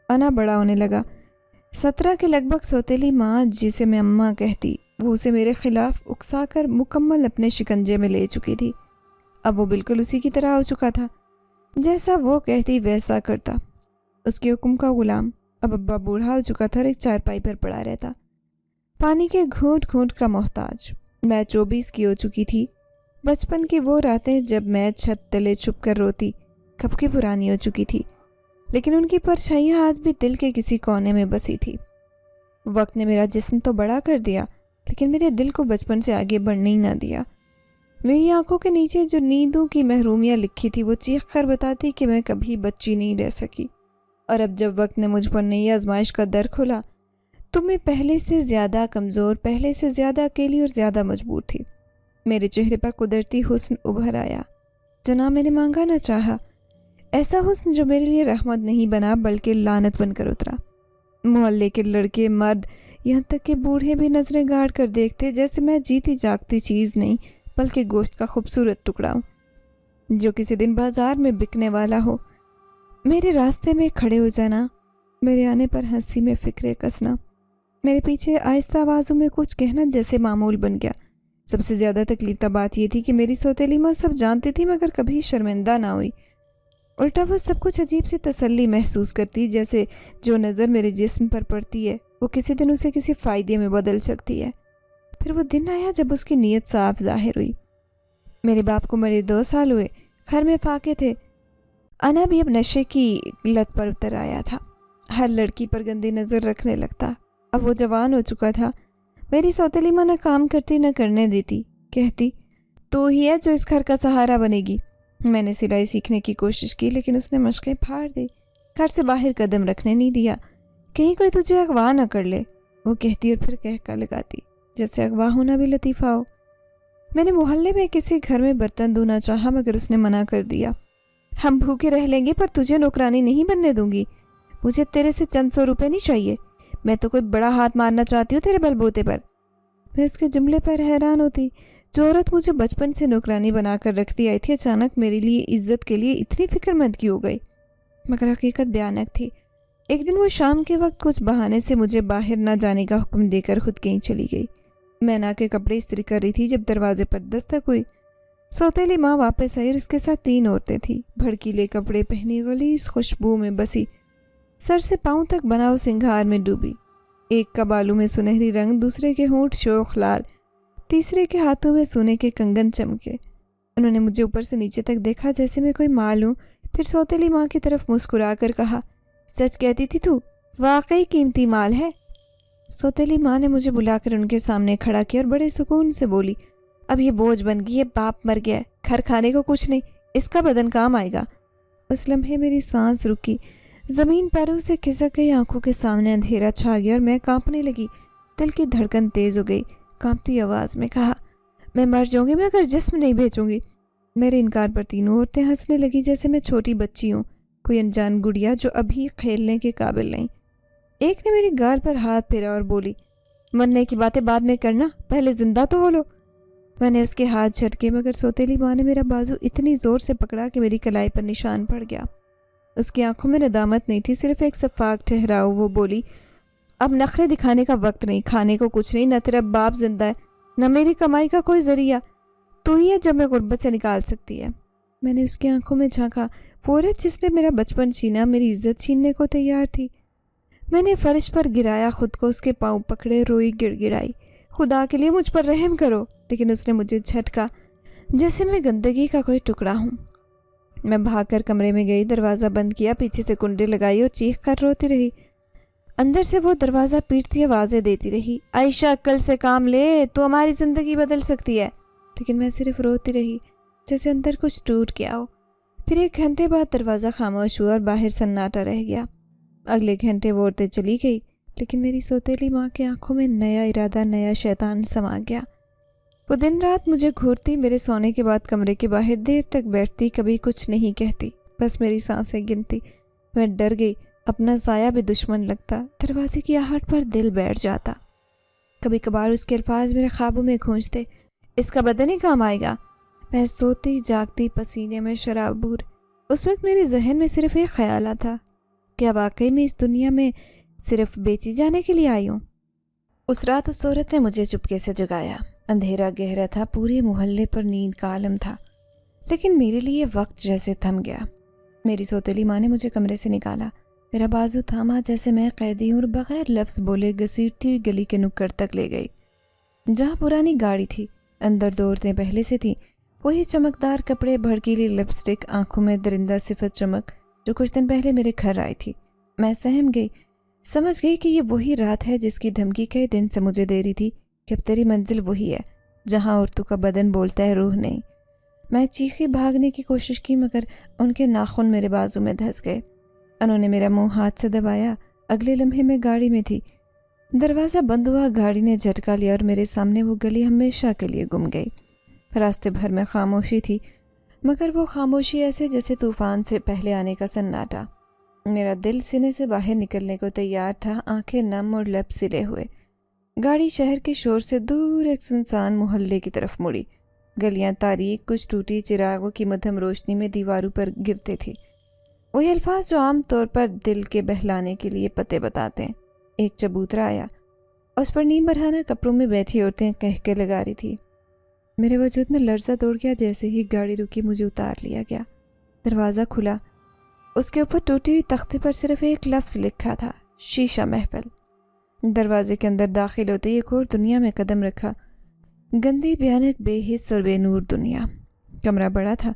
انا بڑا ہونے لگا۔ 17 کے لگ بھگ سوتیلی ماں، جسے میں اماں کہتی، وہ اسے میرے خلاف اکسا کر مکمل اپنے شکنجے میں لے چکی تھی۔ اب وہ بالکل اسی کی طرح ہو چکا تھا، جیسا وہ کہتی ویسا کرتا، اس کے حکم کا غلام۔ اب ابا بوڑھا ہو چکا تھا اور ایک چارپائی پر پڑا رہتا، پانی کے گھونٹ گھونٹ کا محتاج۔ میں 24 کی ہو چکی تھی۔ بچپن کی وہ راتیں جب میں چھت تلے چھپ کر روتی کب کی پرانی ہو چکی تھی، لیکن ان کی پرچھائیاں آج بھی دل کے کسی کونے میں بسی تھی۔ وقت نے میرا جسم تو بڑا کر دیا لیکن میرے دل کو بچپن سے آگے بڑھنے ہی نہ دیا۔ میری آنکھوں کے نیچے جو نیندوں کی محرومیاں لکھی تھی وہ چیخ کر بتاتی کہ میں کبھی بچی نہیں رہ سکی۔ اور اب جب وقت نے مجھ پر نئی آزمائش کا در کھولا تو میں پہلے سے زیادہ کمزور، پہلے سے زیادہ اکیلی اور زیادہ مجبور تھی۔ میرے چہرے پر قدرتی حسن ابھر آیا جو نہ میں نے مانگا نہ چاہا، ایسا حسن جو میرے لیے رحمت نہیں بنا بلکہ لعنت بن کر اترا۔ محلے کے لڑکے، مرد، یہاں تک کہ بوڑھے بھی نظریں گاڑ کر دیکھتے جیسے میں جیتی جاگتی چیز نہیں بلکہ گوشت کا خوبصورت ٹکڑا ہوں جو کسی دن بازار میں بکنے والا ہو۔ میرے راستے میں کھڑے ہو جانا، میرے آنے پر ہنسی میں فکرے کسنا، میرے پیچھے آہستہ آوازوں میں کچھ کہنا جیسے معمول بن گیا۔ سب سے زیادہ تکلیف دہ بات یہ تھی کہ میری سوتیلی ماں سب جانتی تھی مگر کبھی شرمندہ نہ ہوئی۔ الٹا وہ سب کچھ عجیب سی تسلی محسوس کرتی، جیسے جو نظر میرے جسم پر پڑتی ہے وہ کسی دن اسے کسی فائدے میں بدل سکتی ہے۔ پھر وہ دن آیا جب اس کی نیت صاف ظاہر ہوئی۔ میرے باپ کو مرے 2 سال ہوئے، گھر میں فاقے تھے۔ انا بھی اب نشے کی لت پر اتر آیا تھا، ہر لڑکی پر گندی نظر رکھنے لگتا۔ اب وہ جوان ہو چکا تھا۔ میری سوتیلی ماں نہ کام کرتی نہ کرنے دیتی، کہتی تو ہی ہے جو اس گھر کا سہارا بنے گی۔ میں نے سلائی سیکھنے کی کوشش کی لیکن اس نے مشقیں پھاڑ دی، گھر سے باہر قدم رکھنے نہیں دیا۔ کہیں کوئی تجھے اغوا نہ کر لے، وہ کہتی اور پھر کہکا لگاتی جیسے اغوا ہونا بھی لطیفہ ہو۔ میں نے محلے میں کسی گھر میں برتن دھونا چاہا مگر اس نے منع کر دیا، ہم بھوکے رہ لیں گے پر تجھے نوکرانی نہیں بننے دوں گی، مجھے تیرے سے چند 100 روپے نہیں چاہیے، میں تو کوئی بڑا ہاتھ مارنا چاہتی ہوں تیرے بل بوتے پر۔ میں اس کے جملے پر حیران ہوتی، جو عورت مجھے بچپن سے نوکرانی بنا کر رکھتی آئی تھی اچانک میرے لیے عزت کے لیے اتنی فکر مند کی ہو گئی۔ مگر حقیقت بھیانک تھی۔ ایک دن وہ شام کے وقت کچھ بہانے سے مجھے باہر نہ جانے کا حکم دے کر خود کہیں چلی گئی۔ میں نا کے کپڑے استری کر رہی تھی جب دروازے پر دستک ہوئی۔ سوتیلی ماں واپس آئی اور اس کے ساتھ 3 عورتیں تھیں، بھڑکیلے کپڑے پہنی، غلیظ خوشبو میں بسی، سر سے پاؤں تک بناؤ سنگھار میں ڈوبی۔ ایک کا بالوں میں سنہری رنگ، دوسرے کے ہونٹ شوخ لال، تیسرے کے ہاتھوں میں سونے کے کنگن چمکے۔ انہوں نے مجھے اوپر سے نیچے تک دیکھا جیسے میں کوئی مال ہوں، پھر سوتیلی ماں کی طرف مسکرا کر کہا، سچ کہتی تھی تو، واقعی قیمتی مال ہے۔ سوتیلی ماں نے مجھے بلا کر ان کے سامنے کھڑا کیا اور بڑے سکون سے بولی، اب یہ بوجھ بن گئی ہے، باپ مر گیا ہے، گھر کھانے کو کچھ نہیں، اس کا بدن کام آئے گا۔ اس لمحے میری سانس رکی، زمین پیروں سے کھسک گئی، آنکھوں کے سامنے اندھیرا چھا گیا اور میں کانپنے لگی۔ دل کی دھڑکن تیز ہو گئی۔ کانپتی آواز میں کہا، میں مر جاؤں گی مگر جسم نہیں بھیجوں گی۔ میرے انکار پر تینوں عورتیں ہنسنے لگی جیسے میں چھوٹی بچی ہوں، کوئی انجان گڑیا جو ابھی کھیلنے کے قابل نہیں۔ ایک نے میری گال پر ہاتھ پھیرا اور بولی، مرنے کی باتیں بعد میں کرنا، پہلے زندہ تو ہو لو۔ میں نے اس کے ہاتھ جھٹکے مگر سوتیلی ماں نے میرا بازو اتنی زور سے پکڑا کہ میری کلائی پر نشان پڑ گیا۔ اس کی آنکھوں میں ندامت نہیں تھی، صرف ایک شفاق ٹھہراؤ۔ وہ بولی، اب نخرے دکھانے کا وقت نہیں، کھانے کو کچھ نہیں، نہ تیرا باپ زندہ ہے نہ میری کمائی کا کوئی ذریعہ، تو ہی ہے جو میں غربت سے نکال سکتی ہے۔ میں نے اس کی آنکھوں میں جھانکا، وہ عورت جس نے میرا بچپن چھینا، میری عزت چھیننے کو تیار تھی۔ میں نے فرش پر گرایا خود کو، اس کے پاؤں پکڑے، روئی، گڑ گڑائی، خدا کے لیے مجھ پر رحم کرو، لیکن اس نے مجھے جھٹکا جیسے میں گندگی کا کوئی ٹکڑا ہوں۔ میں بھاگ کر کمرے میں گئی، دروازہ بند کیا، پیچھے سے کنڈی لگائی اور چیخ کر روتی رہی۔ اندر سے وہ دروازہ پیٹتی آوازیں دیتی رہی، عائشہ عقل سے کام لے، تو ہماری زندگی بدل سکتی ہے۔ لیکن میں صرف روتی رہی جیسے اندر کچھ ٹوٹ گیا ہو۔ پھر 1 گھنٹے بعد دروازہ خاموش ہوا اور باہر سناٹا رہ گیا۔ اگلے گھنٹے وہ عورتیں چلی گئی، لیکن میری سوتیلی ماں کی آنکھوں میں نیا ارادہ، نیا شیطان سما گیا۔ وہ دن رات مجھے گھورتی، میرے سونے کے بعد کمرے کے باہر دیر تک بیٹھتی، کبھی کچھ نہیں کہتی، بس میری سانسیں گنتی۔ میں ڈر گئی، اپنا سایہ بھی دشمن لگتا، دروازے کی آہٹ پر دل بیٹھ جاتا۔ کبھی کبھار اس کے الفاظ میرے خوابوں میں گونجتے، اس کا بدن ہی کام آئے گا۔ میں سوتی جاگتی، پسینے میں شرابور۔ اس وقت میرے ذہن میں صرف ایک خیال تھا، کیا واقعی میں اس دنیا میں صرف بیچی جانے کے لیے آئی ہوں؟ اس رات اس عورت نے مجھے چپکے سے جگایا۔ اندھیرا گہرا تھا، پورے محلے پر نیند کا عالم تھا، لیکن میرے لیے وقت جیسے تھم گیا۔ میری سوتیلی ماں نے مجھے کمرے سے نکالا، میرا بازو تھاما جیسے میں قیدی ہوں، اور بغیر لفظ بولے گھسیٹتی ہوئی گلی کے نکڑ تک لے گئی جہاں پرانی گاڑی تھی۔ اندر 2 عورتیں پہلے سے تھیں، وہی چمکدار کپڑے، بھڑکیلی لپسٹک، آنکھوں میں درندہ صفت چمک جو کچھ دن پہلے میرے گھر آئی تھی۔ میں سہم گئی، سمجھ گئی کہ یہ وہی رات ہے جس کی دھمکی کئی دن سے مجھے دے رہی تھی کہ اب تیری منزل وہی ہے جہاں عورتوں کا بدن بولتا ہے، روح نہیں۔ میں چیخی، بھاگنے کی کوشش کی، مگر ان کے ناخن میرے بازو میں دھس گئے۔ انہوں نے میرا منہ ہاتھ سے دبایا۔ اگلے لمحے میں گاڑی میں تھی، دروازہ بند ہوا، گاڑی نے جھٹکا لیا اور میرے سامنے وہ گلی ہمیشہ کے لیے گم گئی۔ راستے بھر میں خاموشی تھی، مگر وہ خاموشی ایسے جیسے طوفان سے پہلے آنے کا سناٹا۔ میرا دل سینے سے باہر نکلنے کو تیار تھا، آنکھیں نم اور لب سلے ہوئے۔ گاڑی شہر کے شور سے دور ایک سنسان محلے کی طرف مڑی۔ گلیاں تاریک، کچھ ٹوٹی چراغوں کی مدھم روشنی میں دیواروں پر گرتے تھے وہی الفاظ جو عام طور پر دل کے بہلانے کے لیے پتے بتاتے ہیں۔ ایک چبوترا آیا، اس پر نیم برہنہ کپڑوں میں بیٹھی عورتیں کہکے لگا رہی تھی۔ میرے وجود میں لرزہ دوڑ گیا، جیسے ہی گاڑی رکی مجھے اتار لیا گیا۔ دروازہ کھلا، اس کے اوپر ٹوٹی ہوئی تختے پر صرف ایک لفظ لکھا تھا، شیشہ محفل۔ دروازے کے اندر داخل ہوتے ہی ایک اور دنیا میں قدم رکھا، گندی، بھیانک، بے حس اور بے نور دنیا۔ کمرہ بڑا تھا،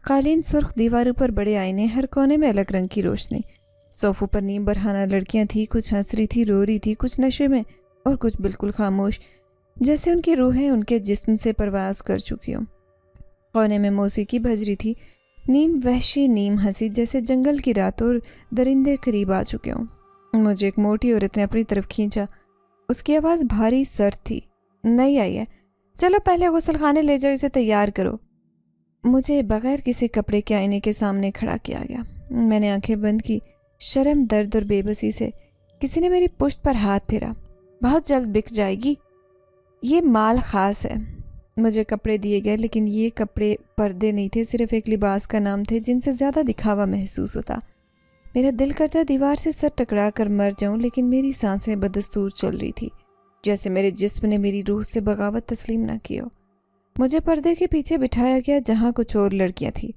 قالین سرخ، دیواروں پر بڑے آئینے، ہر کونے میں الگ رنگ کی روشنی۔ صوفوں پر نیم برہنہ لڑکیاں تھیں، کچھ ہنس رہی تھی، رو رہی تھی، کچھ نشے میں اور کچھ بالکل خاموش، جیسے ان کی روحیں ان کے جسم سے پرواز کر چکی ہوں۔ کونے میں موسیقی بج رہی تھی، نیم وحشی، نیم ہنسی، جیسے جنگل کی رات اور درندے قریب آ چکے ہوں۔ مجھے ایک موٹی عورت نے اپنی طرف کھینچا، اس کی آواز بھاری سرد تھی، نہیں آئی ہے، چلو پہلے غسل خانے لے جاؤ، اسے تیار کرو۔ مجھے بغیر کسی کپڑے کے آئینے کے سامنے کھڑا کیا گیا۔ میں نے آنکھیں بند کی، شرم، درد اور بے بسی سے۔ کسی نے میری پشت پر ہاتھ پھیرا، بہت جلد بک جائے گی، یہ مال خاص ہے۔ مجھے کپڑے دیے گئے، لیکن یہ کپڑے پردے نہیں تھے، صرف ایک لباس کا نام تھے جن سے زیادہ دکھاوا محسوس ہوتا۔ میرا دل کرتا دیوار سے سر ٹکرا کر مر جاؤں، لیکن میری سانسیں بدستور چل رہی تھی، جیسے میرے جسم نے میری روح سے بغاوت تسلیم نہ کی ہو۔ مجھے پردے کے پیچھے بٹھایا گیا جہاں کچھ اور لڑکیاں تھیں۔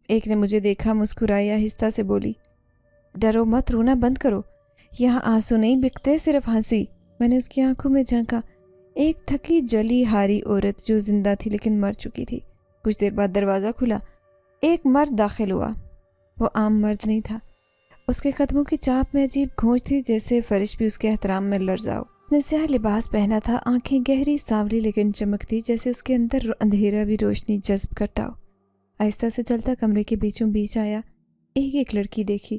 ایک نے مجھے دیکھا، مسکرائی، آہستہ سے بولی، ڈرو مت، رونا بند کرو، یہاں آنسو نہیں بکتے، صرف ہنسی۔ میں نے اس کی آنکھوں میں جھانکا، ایک تھکی جلی ہاری عورت جو زندہ تھی لیکن مر چکی تھی۔ کچھ دیر بعد دروازہ کھلا، ایک مرد داخل ہوا۔ وہ عام مرد نہیں تھا، اس کے قدموں کی چاپ میں عجیب گھونچ تھی، جیسے فرش بھی اس کے احترام میں لرزا ہو۔ اس نے سیاہ لباس پہنا تھا، آنکھیں گہری سانولی لیکن چمکتی، جیسے اس کے اندر اندھیرا بھی روشنی جذب کرتا ہو۔ آہستہ سے چلتا کمرے کے بیچوں بیچ آیا، ایک ایک لڑکی دیکھی،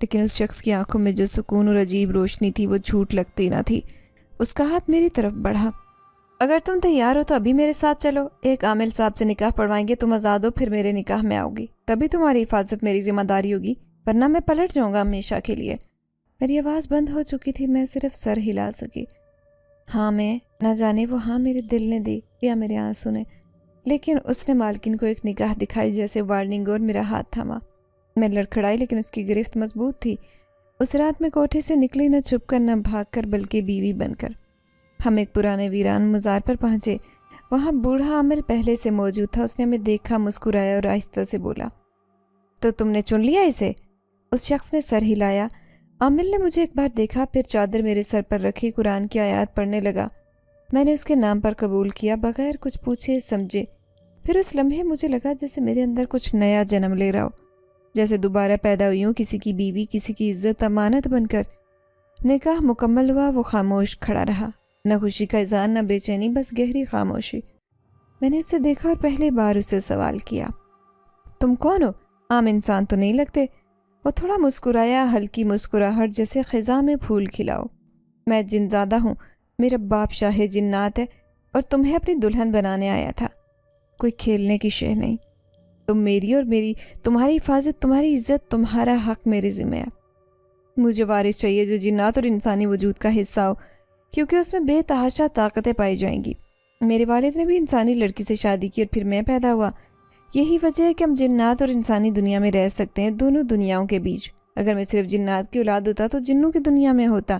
لیکن اس شخص کی آنکھوں میں جو سکون اور عجیب روشنی تھی وہ جھوٹ لگتی نہ تھی۔ اس کا ہاتھ میری طرف بڑھا۔ اگر تم تیار ہو تو ابھی میرے ساتھ چلو، ایک عامل صاحب سے نکاح پڑھوائیں گے، تم آزاد ہو، پھر میرے نکاح میں آؤ گی، تبھی تمہاری حفاظت میری ذمہ داری ہوگی، ورنہ میں پلٹ جاؤں گا ہمیشہ کے لیے۔ میری آواز بند ہو چکی تھی، میں صرف سر ہلا سکی۔ ہاں میں، نہ جانے وہ ہاں میرے دل نے دی یا میرے آنسو نے، لیکن اس نے مالکن کو ایک نگاہ دکھائی جیسے وارننگ، اور میرا ہاتھ تھاما۔ میں لڑکھڑائی لیکن اس کی گرفت مضبوط تھی۔ اس رات میں کوٹھے سے نکلی نہ چھپ کر نہ بھاگ کر، بلکہ بیوی بن کر۔ ہم ایک پرانے ویران مزار پر پہنچے۔ وہاں بوڑھا عامل پہلے سے موجود تھا۔ اس نے ہمیں دیکھا، مسکرایا اور آہستہ سے بولا، تو تم نے چن لیا اسے؟ اس شخص نے سر ہلایا۔ عامل نے مجھے ایک بار دیکھا، پھر چادر میرے سر پر رکھی قرآن کی آیات پڑھنے لگا۔ میں نے اس کے نام پر قبول کیا بغیر کچھ پوچھے سمجھے۔ پھر اس لمحے مجھے لگا جیسے میرے اندر کچھ نیا جنم لے رہا ہو، جیسے دوبارہ پیدا ہوئی ہوں، کسی کی بیوی، کسی کی عزت امانت بن کر۔ نکاح مکمل ہوا۔ وہ خاموش کھڑا رہا، نہ خوشی کا اظہار نہ بے چینی، بس گہری خاموشی۔ میں نے اسے دیکھا اور پہلی بار اسے سوال کیا، تم کون ہو؟ عام انسان تو نہیں لگتے۔ وہ تھوڑا مسکرایا، ہلکی مسکراہٹ جیسے خزاں میں پھول کھلاؤ۔ میں جن زادہ ہوں، میرا باپ شاہ جنات ہے، اور تمہیں اپنی دلہن بنانے آیا تھا، کوئی کھیلنے کی شے نہیں۔ تم میری اور تمہاری حفاظت، تمہاری عزت، تمہارا حق میرے ذمہ ہے۔ مجھے وارث چاہیے جو جنات اور انسانی وجود کا حصہ ہو، کیونکہ اس میں بے تحاشا طاقتیں پائی جائیں گی۔ میرے والد نے بھی انسانی لڑکی سے شادی کی اور پھر میں پیدا ہوا۔ یہی وجہ ہے کہ ہم جنات اور انسانی دنیا میں رہ سکتے ہیں، دونوں دنیاؤں کے بیچ۔ اگر میں صرف جنات کی اولاد ہوتا تو جنوں کی دنیا میں ہوتا،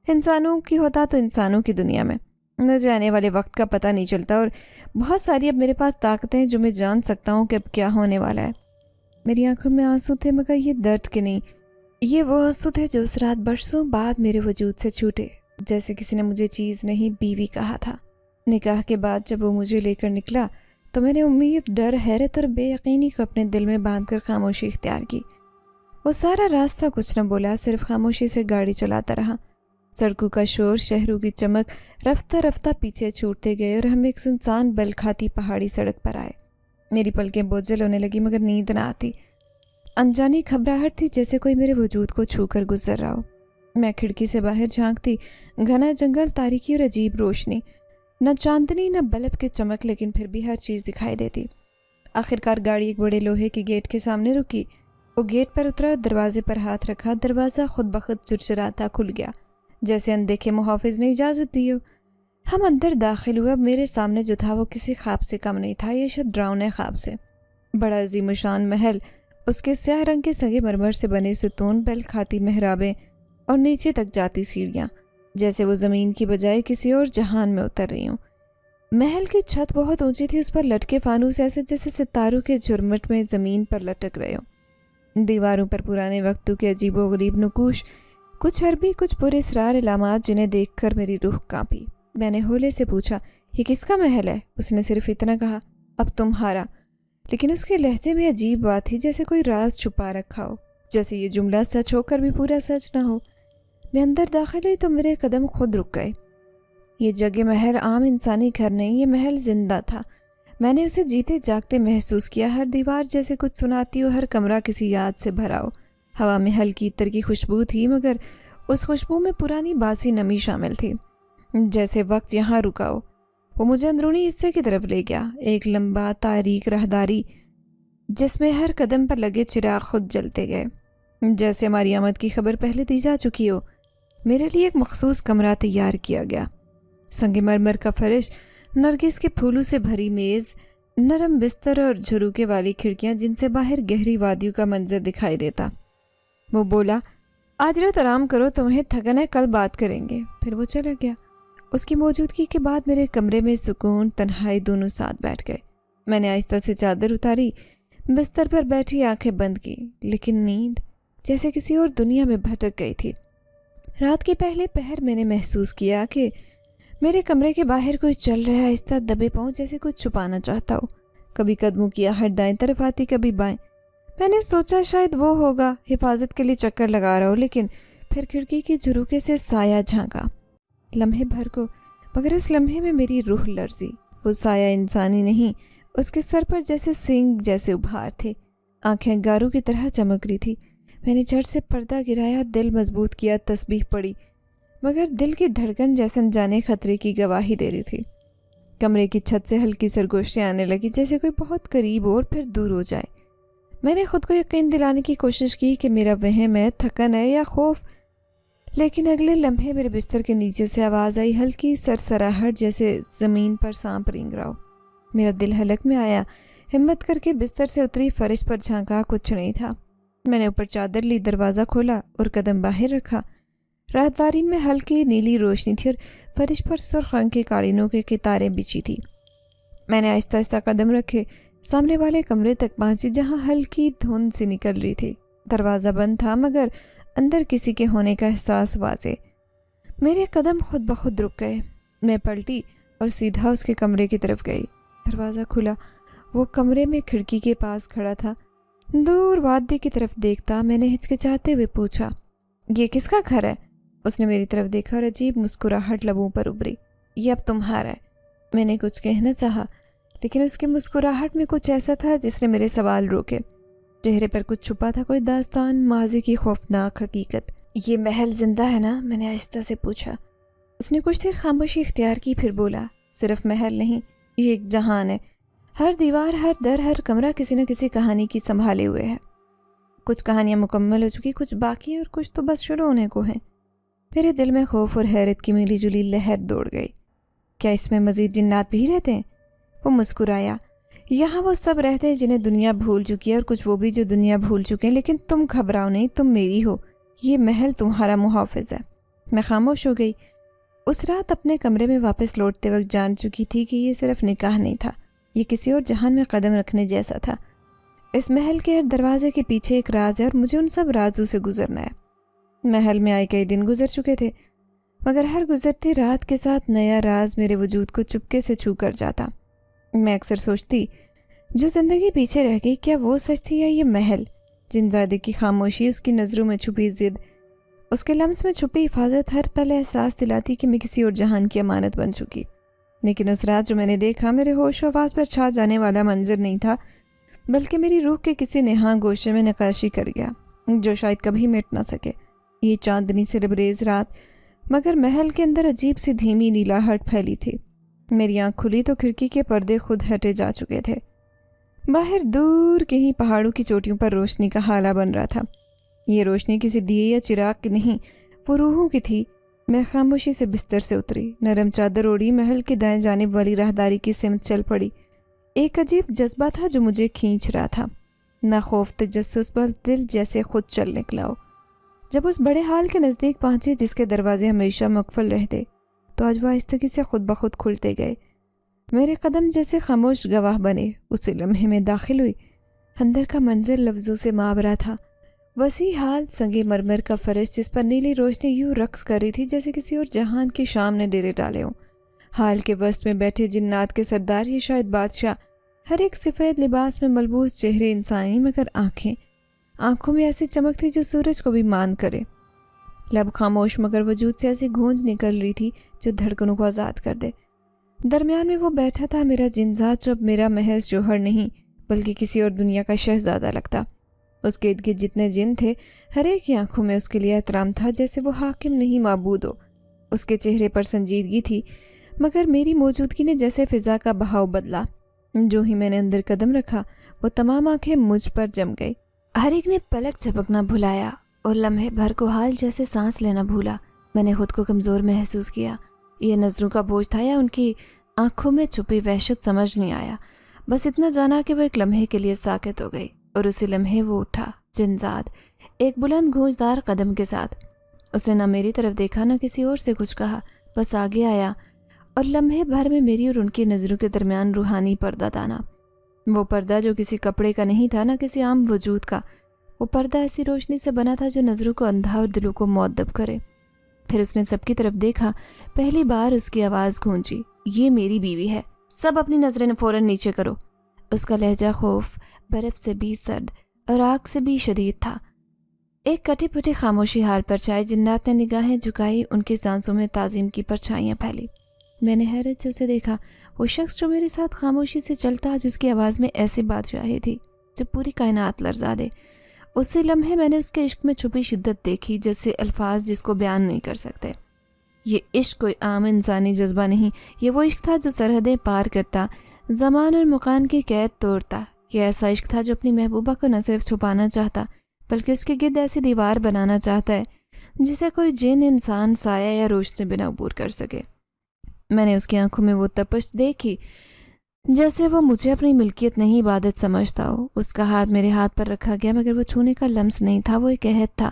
انسانوں کی ہوتا تو انسانوں کی دنیا میں۔ مجھے آنے والے وقت کا پتہ نہیں چلتا، اور بہت ساری اب میرے پاس طاقتیں ہیں جو میں جان سکتا ہوں کہ اب کیا ہونے والا ہے۔ میری آنکھوں میں آنسو تھے، مگر یہ درد کے نہیں، یہ وہ آنسو تھے جو اس رات برسوں بعد میرے وجود سے چھوٹے، جیسے کسی نے مجھے چیز نہیں بیوی کہا تھا۔ نکاح کے بعد جب وہ مجھے لے کر نکلا تو میں نے امید، ڈر، حیرت اور بے یقینی کو اپنے دل میں باندھ کر خاموشی اختیار کی۔ وہ سارا راستہ کچھ نہ بولا، صرف خاموشی سے گاڑی چلاتا رہا۔ سڑکوں کا شور، شہروں کی چمک رفتہ رفتہ پیچھے چھوٹتے گئے، اور ہم ایک سنسان بل کھاتی پہاڑی سڑک پر آئے۔ میری پلکیں بوجھل ہونے لگی، مگر نیند نہ آتی۔ انجانی گھبراہٹ تھی، جیسے کوئی میرے وجود کو چھو کر گزر رہا ہو۔ میں کھڑکی سے باہر جھانکتی، گھنا جنگل، تاریکی اور عجیب روشنی، نہ چاندنی نہ بلب کی چمک، لیکن پھر بھی ہر چیز دکھائی دیتی۔ آخرکار گاڑی ایک بڑے لوہے کے گیٹ کے سامنے رکی۔ وہ گیٹ پر اترا اور دروازے پر ہاتھ رکھا۔ دروازہ خود بخود چرچراتا کھل گیا، جیسے اندیکھے محافظ نے اجازت دی ہو۔ ہم اندر داخل ہوئے۔ اب میرے سامنے جو تھا وہ کسی خواب سے کم نہیں تھا، یہ شاید ڈراؤنے خواب سے۔ بڑا عظیم الشان محل، اس کے سیاہ رنگ کے سنگ مرمر سے بنے ستون، بل کھاتی محرابیں اور نیچے تک جاتی سیڑھیاں، جیسے وہ زمین کی بجائے کسی اور جہان میں اتر رہی ہوں۔ محل کی چھت بہت اونچی تھی، اس پر لٹکے فانوس ایسے جیسے ستاروں کے جھرمٹ میں زمین پر لٹک رہے ہوں۔ دیواروں پر پرانے وقتوں کے عجیب و غریب نقوش، کچھ عربی، کچھ پراسرار علامات، جنہیں دیکھ کر میری روح کانپی۔ میں نے ہولے سے پوچھا، یہ کس کا محل ہے؟ اس نے صرف اتنا کہا، اب تمہارا۔ لیکن اس کے لہجے میں عجیب بات تھی، جیسے کوئی راز چھپا رکھا ہو، جیسے یہ جملہ سچ ہو کر بھی پورا سچ نہ ہو۔ میں اندر داخل ہوئی تو میرے قدم خود رک گئے۔ یہ جگہ محل عام انسانی گھر نہیں، یہ محل زندہ تھا۔ میں نے اسے جیتے جاگتے محسوس کیا، ہر دیوار جیسے کچھ سناتی ہو، ہر کمرہ کسی یاد سے بھرا ہو۔ ہوا میں ہلکی عطر کی خوشبو تھی، مگر اس خوشبو میں پرانی باسی نمی شامل تھی، جیسے وقت یہاں رکا ہو۔ وہ مجھے اندرونی حصے کی طرف لے گیا، ایک لمبا تاریک راہداری جس میں ہر قدم پر لگے چراغ خود جلتے گئے، جیسے ہماری آمد کی خبر پہلے دی جا چکی ہو۔ میرے لیے ایک مخصوص کمرہ تیار کیا گیا، سنگ مرمر کا فرش، نرگس کے پھولوں سے بھری میز، نرم بستر اور جھروکے والی کھڑکیاں جن سے باہر گہری وادیوں کا منظر دکھائی دیتا۔ وہ بولا، آج رات آرام کرو، تمہیں تھکن ہے، کل بات کریں گے۔ پھر وہ چلا گیا۔ اس کی موجودگی کے بعد میرے کمرے میں سکون، تنہائی دونوں ساتھ بیٹھ گئے۔ میں نے آہستہ سے چادر اتاری، بستر پر بیٹھی آنکھیں بند کی، لیکن نیند جیسے کسی اور دنیا میں بھٹک گئی تھی۔ رات کے پہلے پہر میں نے محسوس کیا کہ میرے کمرے کے باہر کوئی چل رہا ہے، آہستہ دبے پاؤں، جیسے کچھ چھپانا چاہتا ہو۔ کبھی قدموں کی آہٹ دائیں طرف آتی، کبھی بائیں۔ میں نے سوچا شاید وہ ہوگا، حفاظت کے لیے چکر لگا رہا ہو، لیکن پھر کھڑکی کی جھروکے سے سایہ جھانکا، لمحے بھر کو، مگر اس لمحے میں میری روح لرزی۔ وہ سایہ انسانی نہیں، اس کے سر پر جیسے سینگ جیسے ابھار تھے، آنکھیں گاروں کی طرح چمک رہی تھی۔ میں نے جھٹ سے پردہ گرایا، دل مضبوط کیا، تسبیح پڑھی، مگر دل کی دھڑکن جیسے انجانے خطرے کی گواہی دے رہی تھی۔ کمرے کی چھت سے ہلکی سرگوشیاں آنے لگی، جیسے کوئی بہت قریب ہو اور پھر دور ہو جائے۔ میں نے خود کو یقین دلانے کی کوشش کی کہ میرا وہم ہے، تھکن ہے یا خوف، لیکن اگلے لمحے میرے بستر کے نیچے سے آواز آئی، ہلکی سرسراہٹ جیسے زمین پر سانپ رینگ رہا ہو۔ میرا دل حلق میں آیا، ہمت کر کے بستر سے اتری، فرش پر جھانکا، کچھ نہیں تھا۔ میں نے اوپر چادر لی، دروازہ کھولا اور قدم باہر رکھا۔ راہداری میں ہلکی نیلی روشنی تھی اور فرش پر سرخ رنگ کے قالینوں کے قطاریں بچھی تھی۔ میں نے آہستہ آہستہ قدم رکھے، سامنے والے کمرے تک پہنچی جہاں ہلکی دھند سی نکل رہی تھی۔ دروازہ بند تھا مگر اندر کسی کے ہونے کا احساس واضح۔ میرے قدم خود بخود رک گئے۔ میں پلٹی اور سیدھا اس کے کمرے کی طرف گئی۔ دروازہ کھلا، وہ کمرے میں کھڑکی کے پاس کھڑا تھا، دور وادی کی طرف دیکھتا۔ میں نے ہچکچاتے ہوئے پوچھا، یہ کس کا گھر ہے؟ اس نے میری طرف دیکھا اور عجیب مسکراہٹ لبوں پر ابھری۔ یہ اب تمہارا ہے۔ میں نے کچھ کہنا چاہا لیکن اس کی مسکراہٹ میں کچھ ایسا تھا جس نے میرے سوال روکے۔ چہرے پر کچھ چھپا تھا، کوئی داستان، ماضی کی خوفناک حقیقت۔ یہ محل زندہ ہے نا؟ میں نے آہستہ سے پوچھا۔ اس نے کچھ دیر خاموشی اختیار کی، پھر بولا، صرف محل نہیں، یہ ایک جہان ہے۔ ہر دیوار، ہر در، ہر کمرہ کسی نہ کسی کہانی کی سنبھالے ہوئے ہے۔ کچھ کہانیاں مکمل ہو چکی، کچھ باقی اور کچھ تو بس شروع ہونے کو ہیں۔ میرے دل میں خوف اور حیرت کی ملی جلی لہر دوڑ گئی۔ کیا اس میں مزید جنات بھی رہتے ہیں؟ وہ مسکرایا۔ یہاں وہ سب رہتے ہیں جنہیں دنیا بھول چکی ہے، اور کچھ وہ بھی جو دنیا بھول چکے ہیں، لیکن تم گھبراؤ نہیں، تم میری ہو، یہ محل تمہارا محافظ ہے۔ میں خاموش ہو گئی۔ اس رات اپنے کمرے میں واپس لوٹتے وقت جان چکی تھی کہ یہ صرف نکاح نہیں تھا، یہ کسی اور جہان میں قدم رکھنے جیسا تھا۔ اس محل کے ہر دروازے کے پیچھے ایک راز ہے اور مجھے ان سب رازوں سے گزرنا ہے۔ محل میں آئے کئی دن گزر چکے تھے مگر ہر گزرتی رات کے ساتھ نیا راز میرے وجود کو چپکے سے چھو کر جاتا۔ میں اکثر سوچتی، جو زندگی پیچھے رہ گئی، کیا وہ سچ تھی یا یہ محل؟ جنزادے کی خاموشی، اس کی نظروں میں چھپی ضد، اس کے لمس میں چھپی حفاظت ہر پل احساس دلاتی کہ میں کسی اور جہان کی امانت بن چکی۔ لیکن اس رات جو میں نے دیکھا، میرے ہوش و حواس پر چھا جانے والا منظر نہیں تھا، بلکہ میری روح کے کسی نہاں گوشے میں نقاشی کر گیا جو شاید کبھی مٹ نہ سکے۔ یہ چاندنی سے لبریز رات، مگر محل کے اندر عجیب سی دھیمی نیلاہٹ پھیلی تھی۔ میری آنکھ کھلی تو کھڑکی کے پردے خود ہٹے جا چکے تھے۔ باہر دور کہیں پہاڑوں کی چوٹیوں پر روشنی کا ہالہ بن رہا تھا۔ یہ روشنی کسی دیے یا چراغ کی نہیں، وہ روحوں کی تھی۔ میں خاموشی سے بستر سے اتری، نرم چادر اوڑھی، محل کی دائیں جانب والی راہداری کی سمت چل پڑی۔ ایک عجیب جذبہ تھا جو مجھے کھینچ رہا تھا، نہ خوف، تجسس، بل دل جیسے خود چل نکلا ہو۔ جب اس بڑے ہال کے نزدیک پہنچے جس کے دروازے ہمیشہ مقفل رہتے، تو آج وہ آہستگی سے خود بخود کھلتے گئے۔ میرے قدم جیسے خاموش گواہ بنے۔ اسی لمحے میں داخل ہوئی۔ اندر کا منظر لفظوں سے ماورا تھا۔ وسیع ہال، سنگ مرمر کا فرش جس پر نیلی روشنی یوں رقص کر رہی تھی جیسے کسی اور جہان کی شام نے ڈیرے ڈالے ہوں۔ ہال کے وسط میں بیٹھے جنات کے سردار، یہ شاید بادشاہ، ہر ایک سفید لباس میں ملبوس، چہرے انسانی مگر آنکھوں میں ایسی چمک تھی جو سورج کو بھی ماند کرے۔ لب خاموش مگر وجود سے ایسی گونج نکل رہی تھی جو دھڑکنوں کو آزاد کر دے۔ درمیان میں وہ بیٹھا تھا، میرا جنزاد، جو اب میرا محض جوہر نہیں بلکہ کسی اور دنیا کا شہزادہ لگتا۔ اس کے ارد گرد جتنے جن تھے، ہر ایک کی آنکھوں میں اس کے لیے احترام تھا، جیسے وہ حاکم نہیں معبود ہو۔ اس کے چہرے پر سنجیدگی تھی، مگر میری موجودگی نے جیسے فضا کا بہاؤ بدلا۔ جو ہی میں نے اندر قدم رکھا، وہ تمام آنکھیں مجھ پر جم گئی۔ ہر ایک نے پلک جھپکنا بھلایا اور لمحے بھر کو حال جیسے سانس لینا بھولا۔ میں نے خود کو کمزور محسوس کیا۔ یہ نظروں کا بوجھ تھا یا ان کی آنکھوں میں چھپی وحشت، سمجھ نہیں آیا۔ بس اتنا جانا کہ وہ ایک لمحے کے لیے ساکت ہو گئی، اور اسی لمحے وہ اٹھا، جنزاد، ایک بلند گونجدار قدم کے ساتھ۔ اس نے نہ میری طرف دیکھا نہ کسی اور سے کچھ کہا، بس آگے آیا اور لمحے بھر میں میری اور ان کی نظروں کے درمیان روحانی پردہ تانا۔ وہ پردہ جو کسی کپڑے کا نہیں تھا، نہ کسی عام وجود کا۔ وہ پردہ ایسی روشنی سے بنا تھا جو نظروں کو اندھا اور دلوں کو مؤدب کرے۔ پھر اس نے سب کی طرف دیکھا۔ پہلی بار اس کی آواز گونجی، یہ میری بیوی ہے، سب اپنی نظریں فوراً نیچے کرو۔ اس کا لہجہ خوف، برف سے بھی سرد اور آگ سے بھی شدید تھا۔ ایک کٹی پٹی خاموشی حال پر چھائی۔ جنات نے نگاہیں جھکائی، ان کی سانسوں میں تعظیم کی پرچھائیاں پھیلی۔ میں نے حیرت سے اسے دیکھا۔ وہ شخص جو میرے ساتھ خاموشی سے چلتا، جس کی آواز میں ایسی بادشاہی تھی جو پوری کائنات لرزا دے۔ اسی لمحے میں نے اس کے عشق میں چھپی شدت دیکھی، جیسے الفاظ جس کو بیان نہیں کر سکتے۔ یہ عشق کوئی عام انسانی جذبہ نہیں، یہ وہ عشق تھا جو سرحدیں پار کرتا، زمان اور مکان کی قید توڑتا۔ یہ ایسا عشق تھا جو اپنی محبوبہ کو نہ صرف چھپانا چاہتا بلکہ اس کے گرد ایسی دیوار بنانا چاہتا ہے جسے کوئی جن، انسان، سایہ یا روشنی بنا عبور کر سکے۔ میں نے اس کی آنکھوں میں وہ تپش دیکھی جیسے وہ مجھے اپنی ملکیت نہیں عبادت سمجھتا ہو۔ اس کا ہاتھ میرے ہاتھ پر رکھا گیا، مگر وہ چھونے کا لمس نہیں تھا، وہ ایک عہد تھا۔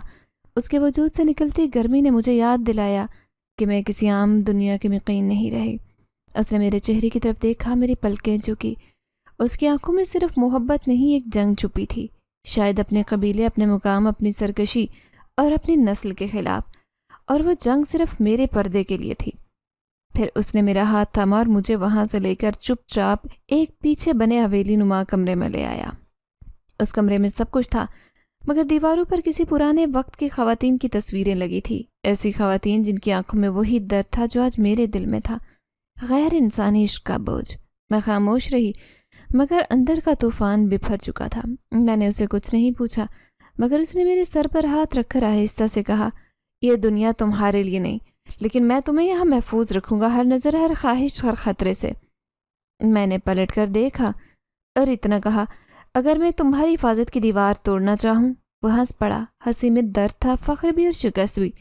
اس کے وجود سے نکلتی گرمی نے مجھے یاد دلایا کہ میں کسی عام دنیا کی مقیم نہیں رہی۔ اس نے میرے چہرے کی طرف دیکھا، میری پلکیں جھکی۔ اس کی آنکھوں میں صرف محبت نہیں، ایک جنگ چھپی تھی، شاید اپنے قبیلے، اپنے مقام، اپنی سرکشی اور اپنی نسل کے خلاف، اور وہ جنگ صرف میرے پردے کے لیے تھی۔ پھر اس نے میرا ہاتھ تھاما اور مجھے وہاں سے لے کر چپ چاپ ایک پیچھے بنے حویلی نما کمرے میں لے آیا۔ اس کمرے میں سب کچھ تھا، مگر دیواروں پر کسی پرانے وقت کی خواتین کی تصویریں لگی تھی، ایسی خواتین جن کی آنکھوں میں وہی درد تھا جو آج میرے دل میں تھا، غیر انسانی عشق کا بوجھ۔ میں خاموش رہی، مگر اندر کا طوفان بپھر چکا تھا۔ میں نے اسے کچھ نہیں پوچھا، مگر اس نے میرے سر پر ہاتھ رکھ کر آہستہ سے کہا، یہ دنیا تمہارے لیے نہیں، لیکن میں تمہیں یہاں محفوظ رکھوں گا، ہر نظر، ہر خواہش، ہر خطرے سے۔ میں نے پلٹ کر دیکھا اور اتنا کہا، اگر میں تمہاری حفاظت کی دیوار توڑنا چاہوں؟ وہ ہنس پڑا، ہنسی میں درد تھا، فخر بھی اور شکست بھی۔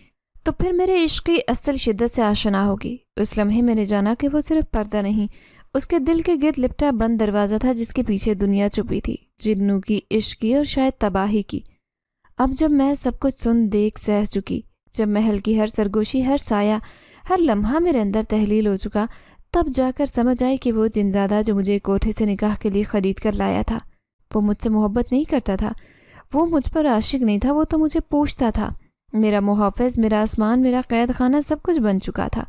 تو پھر میرے عشق کی اصل شدت سے آشنا ہوگی۔ اس لمحے میں نے جانا کہ وہ صرف پردہ نہیں، اس کے دل کے گرد لپٹا بند دروازہ تھا جس کے پیچھے دنیا چھپی تھی، جنوں کی، عشق کی اور شاید تباہی کی۔ اب جب میں سب کچھ سن دیکھ سہ چکی، جب محل کی ہر سرگوشی، ہر سایہ، ہر لمحہ میرے اندر تحلیل ہو چکا، تب جا کر سمجھ آئی کہ وہ جنزادہ جو مجھے کوٹھے سے نکاح کے لیے خرید کر لایا تھا، وہ مجھ سے محبت نہیں کرتا تھا، وہ مجھ پر عاشق نہیں تھا، وہ تو مجھے پوچھتا تھا۔ میرا محافظ، میرا آسمان، میرا قید خانہ سب کچھ بن چکا تھا۔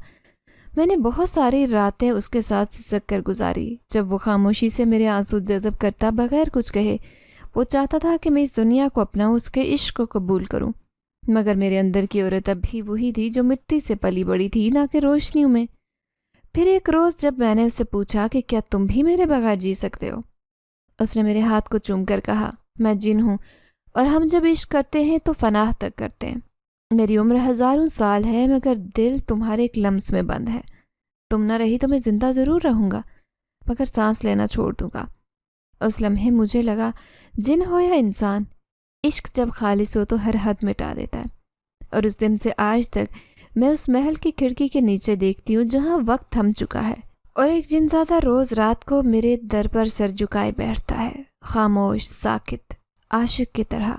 میں نے بہت ساری راتیں اس کے ساتھ سسک کر گزاری، جب وہ خاموشی سے میرے آنسو جذب کرتا بغیر کچھ کہے۔ وہ چاہتا تھا کہ میں اس دنیا کو اپناؤں، اس کے عشق کو قبول کروں، مگر میرے اندر کی عورت اب بھی وہی تھی جو مٹی سے پلی بڑی تھی، نہ کہ روشنیوں میں۔ پھر ایک روز جب میں نے اس سے پوچھا کہ کیا تم بھی میرے بغیر جی سکتے ہو، اس نے میرے ہاتھ کو چوم کر کہا، میں جن ہوں، اور ہم جب عشق کرتے ہیں تو فناہ تک کرتے ہیں۔ میری عمر ہزاروں سال ہے، مگر دل تمہارے ایک لمس میں بند ہے۔ تم نہ رہی تو میں زندہ ضرور رہوں گا، مگر سانس لینا چھوڑ دوں گا۔ اس لمحے مجھے لگا، جن ہو یا انسان، عشق جب خالص ہو تو ہر حد مٹا دیتا ہے۔ اور اس دن سے آج تک میں اس محل کی کھڑکی کے نیچے دیکھتی ہوں جہاں وقت تھم چکا ہے، اور ایک جنزادہ روز رات کو میرے در پر سر جھکائے بیٹھتا ہے، خاموش، ساکت، عاشق کی طرح۔